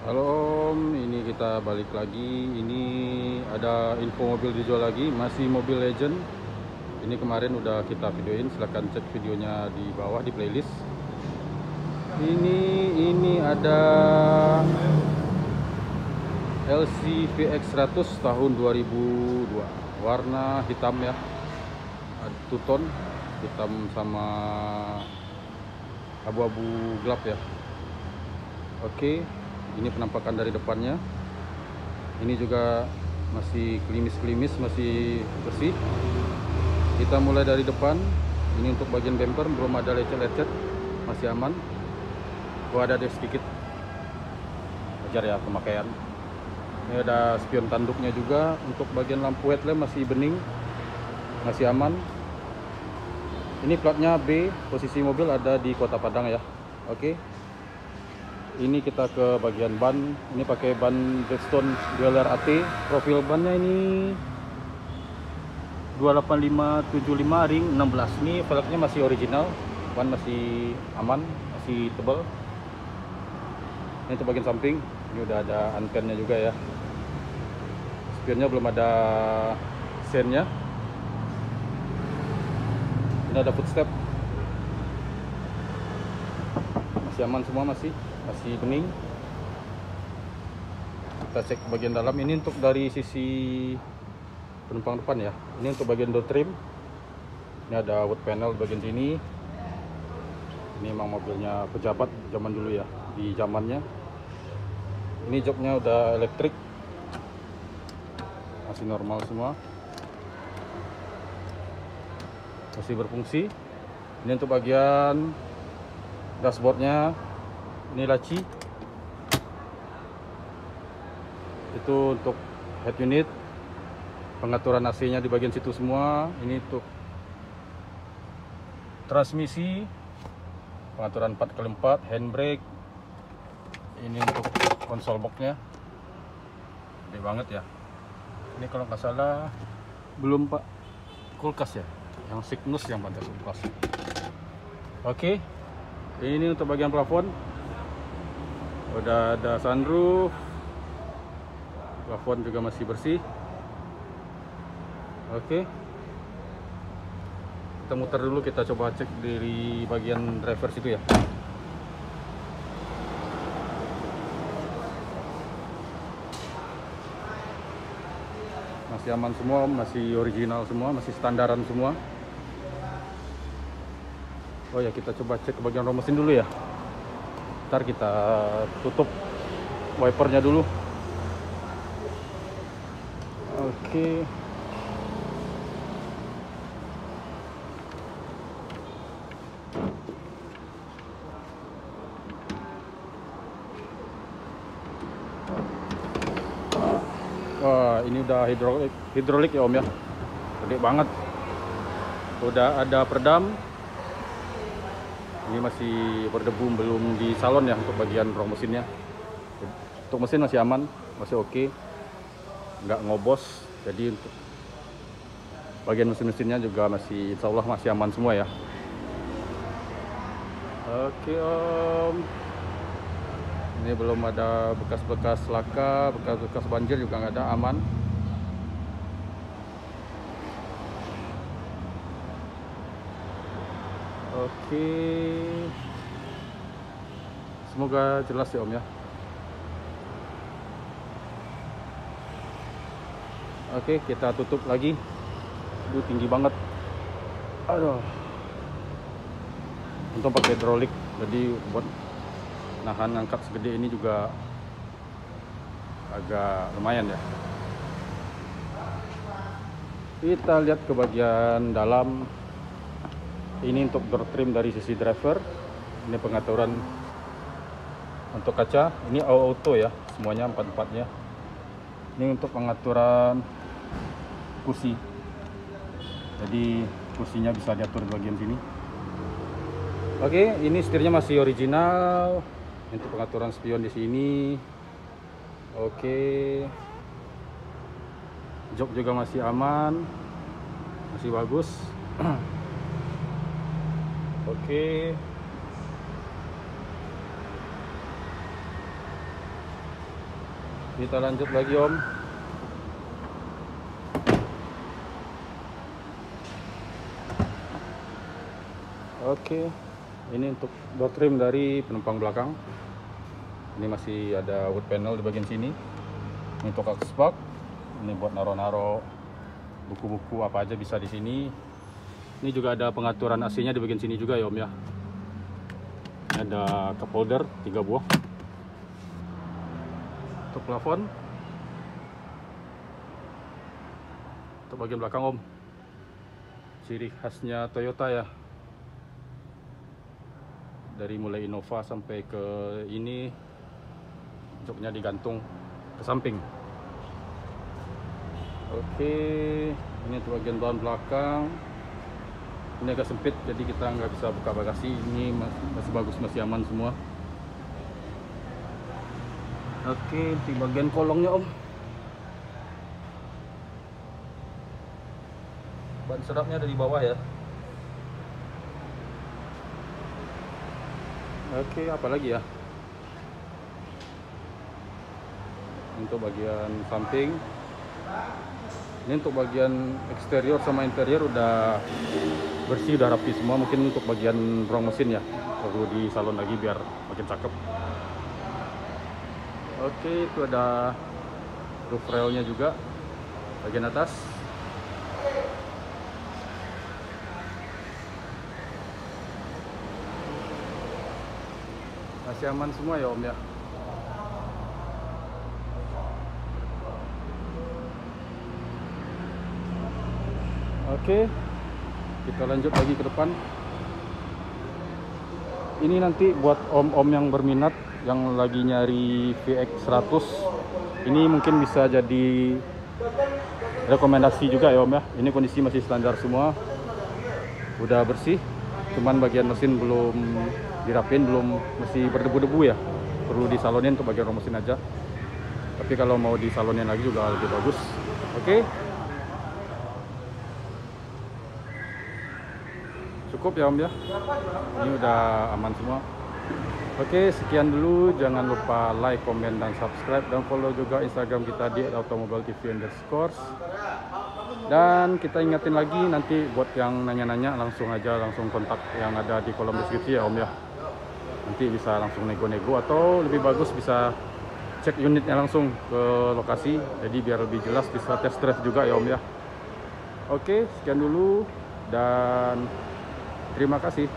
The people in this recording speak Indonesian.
Halo Om, ini kita balik lagi. Ini ada info mobil dijual lagi, masih mobil Legend. Ini kemarin udah kita videoin, silahkan cek videonya di bawah di playlist. Ini ada LC VX100 tahun 2002, warna hitam ya, two tone, hitam sama abu-abu gelap ya. Oke, ini penampakan dari depannya. Ini juga masih klimis-klimis, masih bersih. Kita mulai dari depan. Ini untuk bagian bumper belum ada lecet-lecet, masih aman. Ada sedikit wajar ya pemakaian. Ini ada spion tanduknya juga. Untuk bagian lampu headlamp masih bening, masih aman. Ini platnya B, posisi mobil ada di Kota Padang ya. Oke. Ini kita ke bagian ban. Ini pakai ban Bridgestone Dweller AT. Profil bannya ini 285/75 ring 16. Ini velgnya masih original, ban masih aman, masih tebal. Ini untuk bagian samping. Ini udah ada antennya juga ya. Spionnya belum ada sennya. Ini ada footstep. Masih aman semua, masih bening. Kita cek bagian dalam. Ini untuk dari sisi penumpang depan ya. Ini untuk bagian door trim. Ini ada wood panel bagian sini. Ini memang mobilnya pejabat zaman dulu ya, di zamannya. Ini joknya udah elektrik, masih normal semua, masih berfungsi. Ini untuk bagian dashboardnya. Ini laci, itu untuk head unit, pengaturan AC-nya di bagian situ semua. Ini untuk transmisi, pengaturan 4x4, handbrake. Ini untuk konsol boxnya, gede banget ya. Ini kalau nggak salah belum pak kulkas ya, yang Cygnus yang pada kulkas. Oke, ini untuk bagian plafon. Udah ada sunroof, plafon juga masih bersih. Oke, kita muter dulu, kita coba cek dari bagian driver situ ya. Masih aman semua, masih original semua, masih standaran semua. Oh ya, kita coba cek ke bagian roda mesin dulu ya. Ntar kita tutup wipernya dulu. Oke. Wah, ini udah hidrolik ya Om ya. Gede banget. Udah ada peredam. Ini masih berdebu, belum di salon ya untuk bagian rong mesinnya. Untuk mesin masih aman, masih oke, nggak ngobos. Jadi untuk bagian mesin-mesinnya juga masih, insya Allah masih aman semua ya. Oke Om, ini belum ada bekas-bekas laka, bekas-bekas banjir juga nggak ada, aman. Oke, semoga jelas ya Om ya. Oke, kita tutup lagi. Itu tinggi banget. Aduh. Untung pakai hidrolik, jadi buat nahan ngangkat segede ini juga agak lumayan ya. Kita lihat ke bagian dalam. Ini untuk door trim dari sisi driver. Ini pengaturan untuk kaca. Ini auto ya, semuanya empat-empatnya. Ini untuk pengaturan kursi. Jadi kursinya bisa diatur di bagian sini. Oke, ini setirnya masih original. Untuk pengaturan spion di sini. Oke. Jok juga masih aman. Masih bagus. Oke. Kita lanjut lagi Om. Oke, ini untuk door trim dari penumpang belakang. Ini masih ada wood panel di bagian sini. Ini untuk aksespak. Ini buat naro-naro buku-buku apa aja bisa di sini. Ini juga ada pengaturan AC-nya di bagian sini juga ya Om ya. Ini ada cup holder 3 buah. Untuk plafon. Untuk bagian belakang Om. Ciri khasnya Toyota ya. Dari mulai Innova sampai ke ini, joknya digantung ke samping. Oke, ini untuk bagian bahan belakang. Ini agak sempit, jadi kita nggak bisa buka bagasi. Ini masih bagus, masih aman semua. Oke, di bagian kolongnya Om. Ban serapnya ada di bawah ya. Oke, apalagi ya? Untuk bagian samping. Ini untuk bagian eksterior sama interior udah bersih, udah rapi semua. Mungkin untuk bagian ruang mesin ya, perlu di salon lagi biar makin cakep. Oke, itu ada roof railnya juga bagian atas. Masih aman semua ya Om ya. Oke, kita lanjut lagi ke depan. Ini nanti buat om-om yang berminat, yang lagi nyari VX 100, ini mungkin bisa jadi rekomendasi juga ya Om ya. Ini kondisi masih standar semua, udah bersih, cuman bagian mesin belum dirapin, belum, masih berdebu-debu ya, perlu disalonin untuk bagian mesin aja. Tapi kalau mau disalonin lagi juga lebih bagus. Oke, cukup ya Om ya, ini udah aman semua. Oke, sekian dulu. Jangan lupa like, komen, dan subscribe, dan follow juga Instagram kita di @automobiletv_. Dan kita ingetin lagi, nanti buat yang nanya-nanya langsung aja, langsung kontak yang ada di kolom deskripsi ya Om ya. Nanti bisa langsung nego-nego, atau lebih bagus bisa cek unitnya langsung ke lokasi, jadi biar lebih jelas, bisa test drive juga ya Om ya. Oke, sekian dulu dan terima kasih.